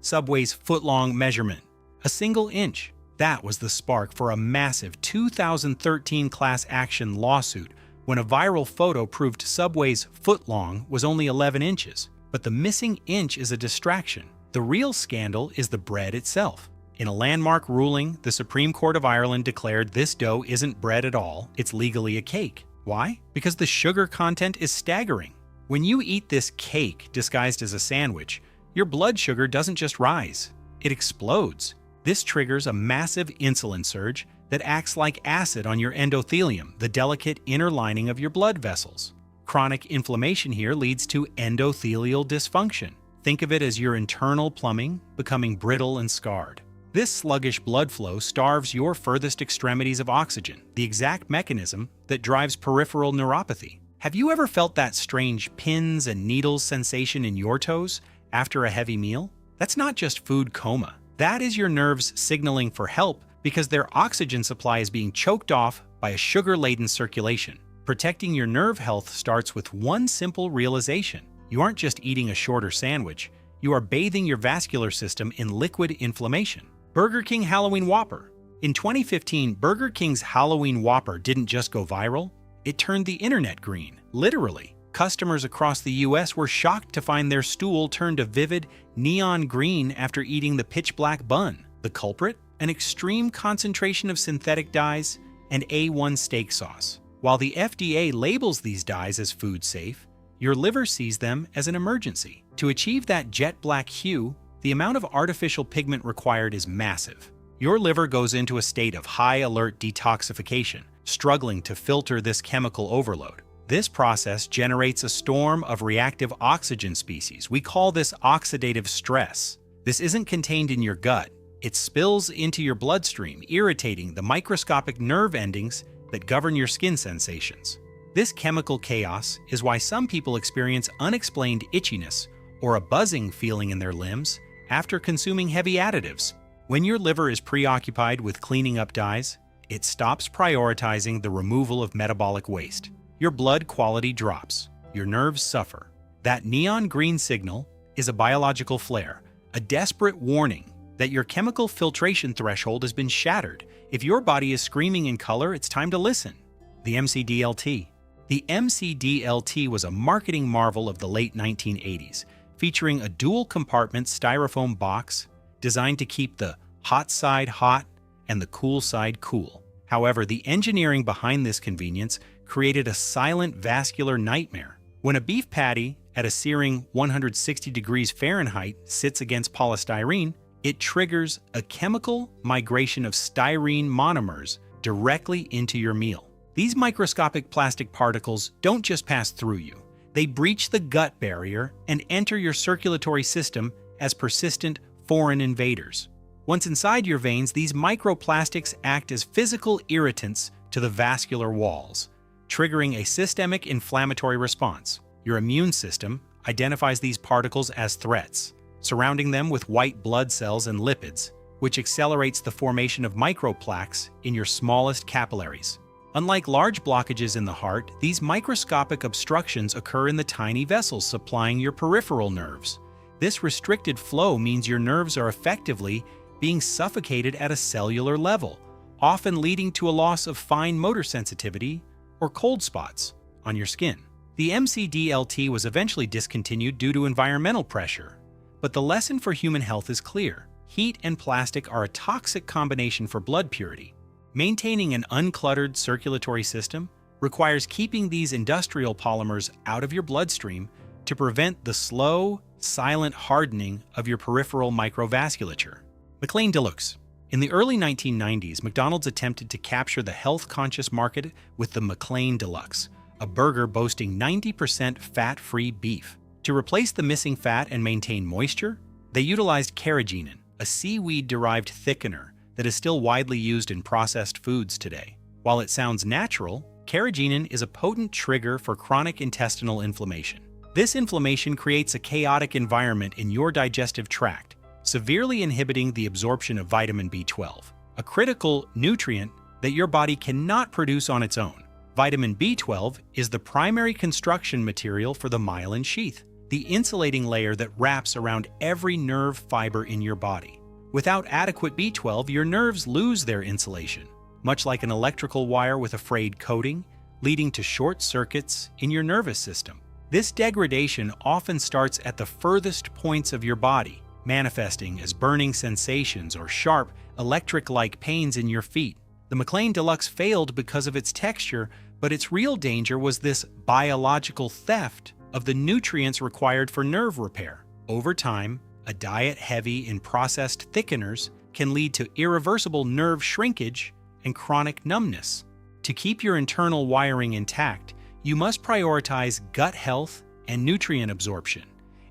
Subway's foot-long measurement. A single inch. That was the spark for a massive 2013 class action lawsuit when a viral photo proved Subway's foot-long was only 11 inches. But the missing inch is a distraction. The real scandal is the bread itself. In a landmark ruling, the Supreme Court of Ireland declared this dough isn't bread at all, it's legally a cake. Why? Because the sugar content is staggering. When you eat this cake disguised as a sandwich, your blood sugar doesn't just rise, it explodes. This triggers a massive insulin surge that acts like acid on your endothelium, the delicate inner lining of your blood vessels. Chronic inflammation here leads to endothelial dysfunction. Think of it as your internal plumbing becoming brittle and scarred. This sluggish blood flow starves your furthest extremities of oxygen, the exact mechanism that drives peripheral neuropathy. Have you ever felt that strange pins and needles sensation in your toes after a heavy meal? That's not just food coma. That is your nerves signaling for help because their oxygen supply is being choked off by a sugar-laden circulation. Protecting your nerve health starts with one simple realization. You aren't just eating a shorter sandwich, you are bathing your vascular system in liquid inflammation. Burger King Halloween Whopper. In 2015, Burger King's Halloween Whopper didn't just go viral, it turned the internet green, literally. Customers across the US were shocked to find their stool turned a vivid neon green after eating the pitch-black bun. The culprit? An extreme concentration of synthetic dyes and A1 steak sauce. While the FDA labels these dyes as food safe, your liver sees them as an emergency. To achieve that jet black hue, the amount of artificial pigment required is massive. Your liver goes into a state of high-alert detoxification, struggling to filter this chemical overload. This process generates a storm of reactive oxygen species. We call this oxidative stress. This isn't contained in your gut. It spills into your bloodstream, irritating the microscopic nerve endings that govern your skin sensations. This chemical chaos is why some people experience unexplained itchiness or a buzzing feeling in their limbs after consuming heavy additives. When your liver is preoccupied with cleaning up dyes, it stops prioritizing the removal of metabolic waste. Your blood quality drops. Your nerves suffer. That neon green signal is a biological flare, a desperate warning that your chemical filtration threshold has been shattered. If your body is screaming in color, it's time to listen. The MCDLT. The MCDLT was a marketing marvel of the late 1980s, featuring a dual-compartment styrofoam box designed to keep the hot side hot and the cool side cool. However, the engineering behind this convenience created a silent vascular nightmare. When a beef patty at a searing 160 degrees Fahrenheit sits against polystyrene, it triggers a chemical migration of styrene monomers directly into your meal. These microscopic plastic particles don't just pass through you. They breach the gut barrier and enter your circulatory system as persistent foreign invaders. Once inside your veins, these microplastics act as physical irritants to the vascular walls, triggering a systemic inflammatory response. Your immune system identifies these particles as threats, surrounding them with white blood cells and lipids, which accelerates the formation of microplaques in your smallest capillaries. Unlike large blockages in the heart, these microscopic obstructions occur in the tiny vessels supplying your peripheral nerves. This restricted flow means your nerves are effectively being suffocated at a cellular level, often leading to a loss of fine motor sensitivity or cold spots on your skin. The MCDLT was eventually discontinued due to environmental pressure, but the lesson for human health is clear. Heat and plastic are a toxic combination for blood purity. Maintaining an uncluttered circulatory system requires keeping these industrial polymers out of your bloodstream to prevent the slow, silent hardening of your peripheral microvasculature. McLean Deluxe. In the early 1990s, McDonald's attempted to capture the health-conscious market with the McLean Deluxe, a burger boasting 90% fat-free beef. To replace the missing fat and maintain moisture, they utilized carrageenan, a seaweed-derived thickener that is still widely used in processed foods today. While it sounds natural, carrageenan is a potent trigger for chronic intestinal inflammation. This inflammation creates a chaotic environment in your digestive tract, severely inhibiting the absorption of vitamin B12, a critical nutrient that your body cannot produce on its own. Vitamin B12 is the primary construction material for the myelin sheath, the insulating layer that wraps around every nerve fiber in your body. Without adequate B12, your nerves lose their insulation, much like an electrical wire with a frayed coating, leading to short circuits in your nervous system. This degradation often starts at the furthest points of your body, manifesting as burning sensations or sharp, electric-like pains in your feet. The McLean Deluxe failed because of its texture, but its real danger was this biological theft of the nutrients required for nerve repair. Over time, a diet heavy in processed thickeners can lead to irreversible nerve shrinkage and chronic numbness. To keep your internal wiring intact, you must prioritize gut health and nutrient absorption,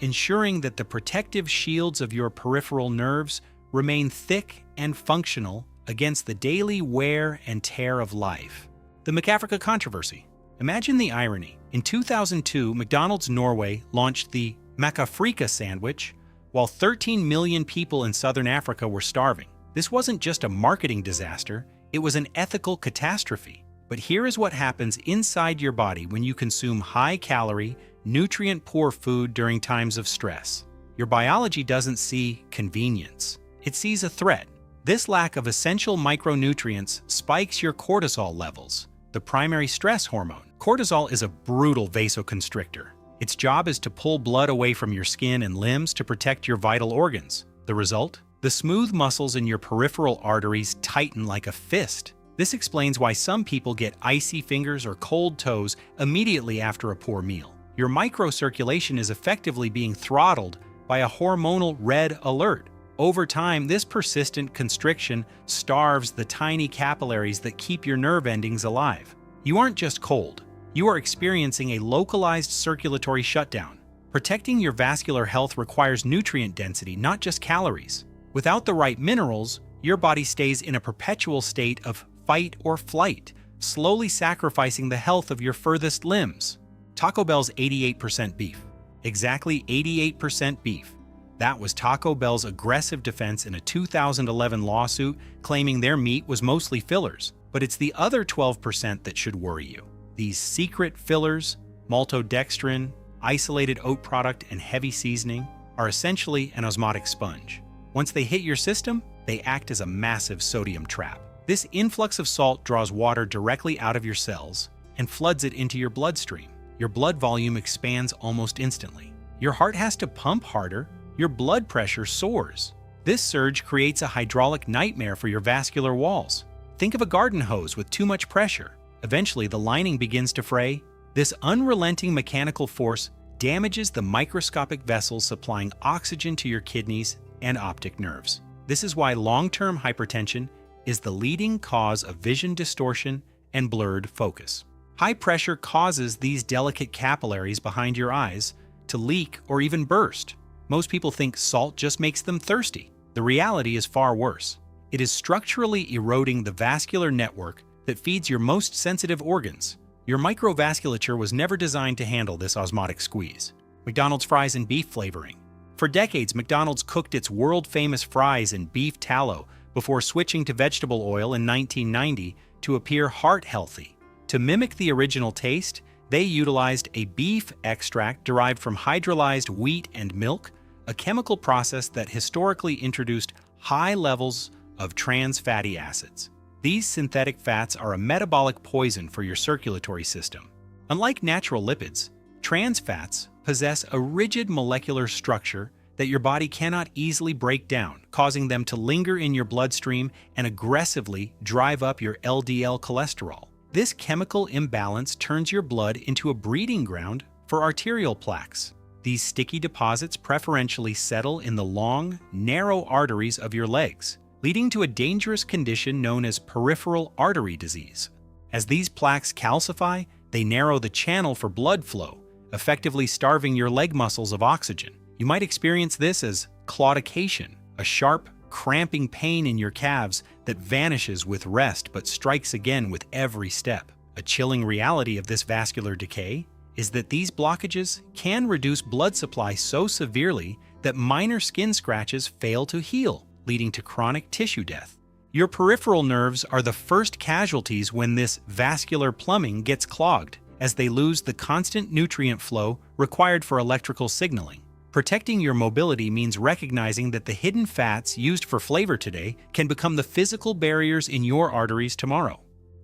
ensuring that the protective shields of your peripheral nerves remain thick and functional against the daily wear and tear of life. The McAfrica controversy. Imagine the irony. In 2002, McDonald's Norway launched the McAfrica sandwich, while 13 million people in southern Africa were starving. This wasn't just a marketing disaster, it was an ethical catastrophe. But here is what happens inside your body when you consume high-calorie, nutrient-poor food during times of stress. Your biology doesn't see convenience. It sees a threat. This lack of essential micronutrients spikes your cortisol levels, the primary stress hormone. Cortisol is a brutal vasoconstrictor. Its job is to pull blood away from your skin and limbs to protect your vital organs. The result? The smooth muscles in your peripheral arteries tighten like a fist. This explains why some people get icy fingers or cold toes immediately after a poor meal. Your microcirculation is effectively being throttled by a hormonal red alert. Over time, this persistent constriction starves the tiny capillaries that keep your nerve endings alive. You aren't just cold, you are experiencing a localized circulatory shutdown. Protecting your vascular health requires nutrient density, not just calories. Without the right minerals, your body stays in a perpetual state of fight or flight, slowly sacrificing the health of your furthest limbs. Taco Bell's 88% beef. Exactly 88% beef. That was Taco Bell's aggressive defense in a 2011 lawsuit claiming their meat was mostly fillers. But it's the other 12% that should worry you. These secret fillers, maltodextrin, isolated oat product, and heavy seasoning, are essentially an osmotic sponge. Once they hit your system, they act as a massive sodium trap. This influx of salt draws water directly out of your cells and floods it into your bloodstream. Your blood volume expands almost instantly. Your heart has to pump harder, your blood pressure soars. This surge creates a hydraulic nightmare for your vascular walls. Think of a garden hose with too much pressure. Eventually, the lining begins to fray. This unrelenting mechanical force damages the microscopic vessels supplying oxygen to your kidneys and optic nerves. This is why long-term hypertension is the leading cause of vision distortion and blurred focus. High pressure causes these delicate capillaries behind your eyes to leak or even burst. Most people think salt just makes them thirsty. The reality is far worse. It is structurally eroding the vascular network that feeds your most sensitive organs. Your microvasculature was never designed to handle this osmotic squeeze. McDonald's fries and beef flavoring. For decades, McDonald's cooked its world-famous fries in beef tallow before switching to vegetable oil in 1990 to appear heart-healthy. To mimic the original taste, they utilized a beef extract derived from hydrolyzed wheat and milk, a chemical process that historically introduced high levels of trans fatty acids. These synthetic fats are a metabolic poison for your circulatory system. Unlike natural lipids, trans fats possess a rigid molecular structure that your body cannot easily break down, causing them to linger in your bloodstream and aggressively drive up your LDL cholesterol. This chemical imbalance turns your blood into a breeding ground for arterial plaques. These sticky deposits preferentially settle in the long, narrow arteries of your legs, leading to a dangerous condition known as peripheral artery disease. As these plaques calcify, they narrow the channel for blood flow, effectively starving your leg muscles of oxygen. You might experience this as claudication, a sharp, cramping pain in your calves that vanishes with rest but strikes again with every step. A chilling reality of this vascular decay is that these blockages can reduce blood supply so severely that minor skin scratches fail to heal, leading to chronic tissue death. Your peripheral nerves are the first casualties when this vascular plumbing gets clogged. as they lose the constant nutrient flow required for electrical signaling. Protecting your mobility means recognizing that the hidden fats used for flavor today can become the physical barriers in your arteries tomorrow.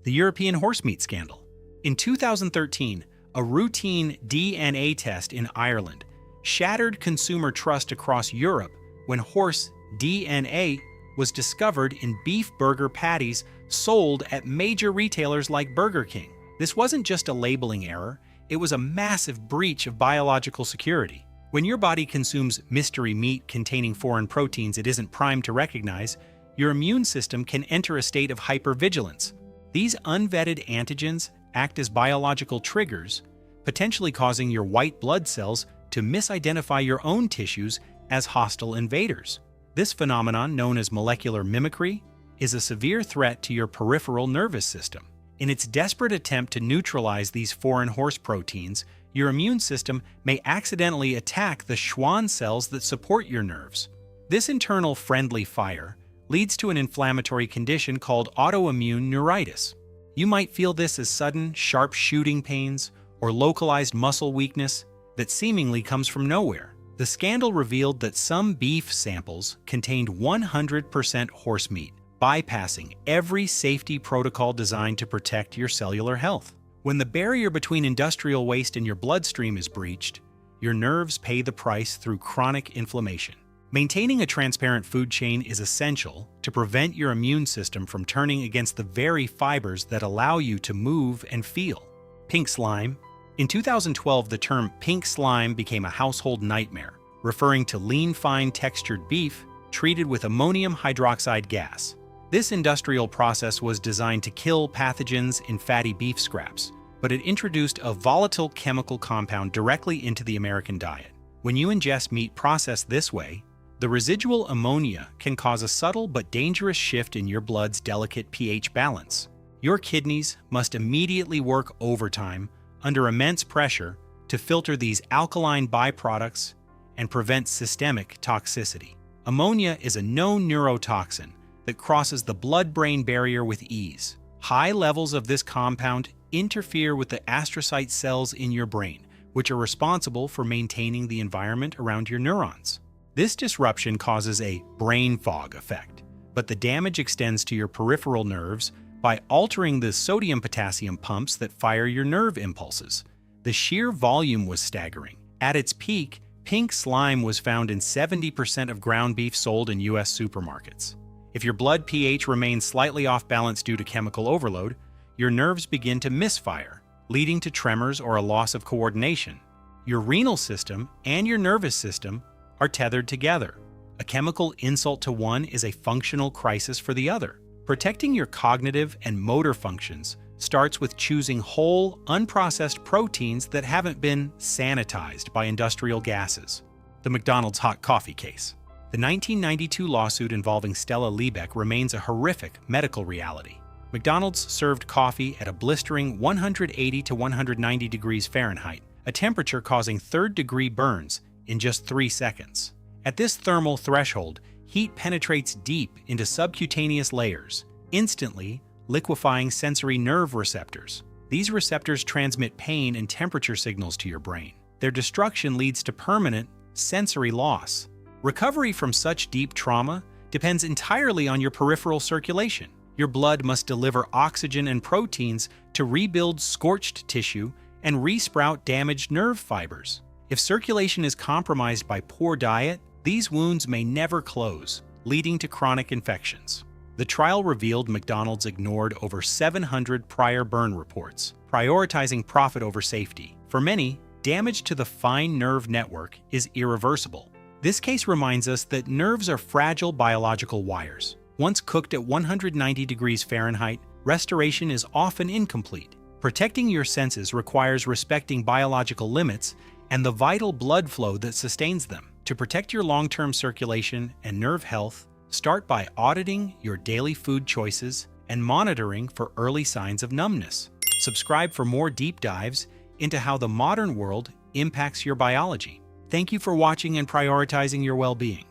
The European horse meat scandal. In 2013, a routine DNA test in Ireland shattered consumer trust across Europe when horse DNA was discovered in beef burger patties sold at major retailers like Burger King. This wasn't just a labeling error, it was a massive breach of biological security. When your body consumes mystery meat containing foreign proteins it isn't primed to recognize, your immune system can enter a state of hypervigilance. These unvetted antigens act as biological triggers, potentially causing your white blood cells to misidentify your own tissues as hostile invaders. This phenomenon, known as molecular mimicry, is a severe threat to your peripheral nervous system. In its desperate attempt to neutralize these foreign horse proteins, your immune system may accidentally attack the Schwann cells that support your nerves. This internal friendly fire leads to an inflammatory condition called autoimmune neuritis. You might feel this as sudden, sharp shooting pains or localized muscle weakness that seemingly comes from nowhere. The scandal revealed that some beef samples contained 100% horse meat, bypassing every safety protocol designed to protect your cellular health. When the barrier between industrial waste and your bloodstream is breached, your nerves pay the price through chronic inflammation. Maintaining a transparent food chain is essential to prevent your immune system from turning against the very fibers that allow you to move and feel. Pink slime. In 2012, the term pink slime became a household nightmare, referring to lean, fine textured beef treated with ammonium hydroxide gas. This industrial process was designed to kill pathogens in fatty beef scraps, but it introduced a volatile chemical compound directly into the American diet. When you ingest meat processed this way, the residual ammonia can cause a subtle but dangerous shift in your blood's delicate pH balance. Your kidneys must immediately work overtime under immense pressure to filter these alkaline byproducts and prevent systemic toxicity. Ammonia is a known neurotoxin that crosses the blood-brain barrier with ease. High levels of this compound interfere with the astrocyte cells in your brain, which are responsible for maintaining the environment around your neurons. This disruption causes a brain fog effect, but the damage extends to your peripheral nerves by altering the sodium-potassium pumps that fire your nerve impulses. The sheer volume was staggering. At its peak, pink slime was found in 70% of ground beef sold in U.S. supermarkets. If your blood pH remains slightly off balance due to chemical overload, your nerves begin to misfire, leading to tremors or a loss of coordination. Your renal system and your nervous system are tethered together. A chemical insult to one is a functional crisis for the other. Protecting your cognitive and motor functions starts with choosing whole, unprocessed proteins that haven't been sanitized by industrial gases. The McDonald's hot coffee case. The 1992 lawsuit involving Stella Liebeck remains a horrific medical reality. McDonald's served coffee at a blistering 180 to 190 degrees Fahrenheit, a temperature causing third-degree burns in just 3 seconds. At this thermal threshold, heat penetrates deep into subcutaneous layers, instantly liquefying sensory nerve receptors. These receptors transmit pain and temperature signals to your brain. Their destruction leads to permanent sensory loss. Recovery from such deep trauma depends entirely on your peripheral circulation. Your blood must deliver oxygen and proteins to rebuild scorched tissue and resprout damaged nerve fibers. If circulation is compromised by poor diet, these wounds may never close, leading to chronic infections. The trial revealed McDonald's ignored over 700 prior burn reports, prioritizing profit over safety. For many, damage to the fine nerve network is irreversible. This case reminds us that nerves are fragile biological wires. Once cooked at 190 degrees Fahrenheit, restoration is often incomplete. Protecting your senses requires respecting biological limits and the vital blood flow that sustains them. To protect your long-term circulation and nerve health, start by auditing your daily food choices and monitoring for early signs of numbness. Subscribe for more deep dives into how the modern world impacts your biology. Thank you for watching and prioritizing your well-being.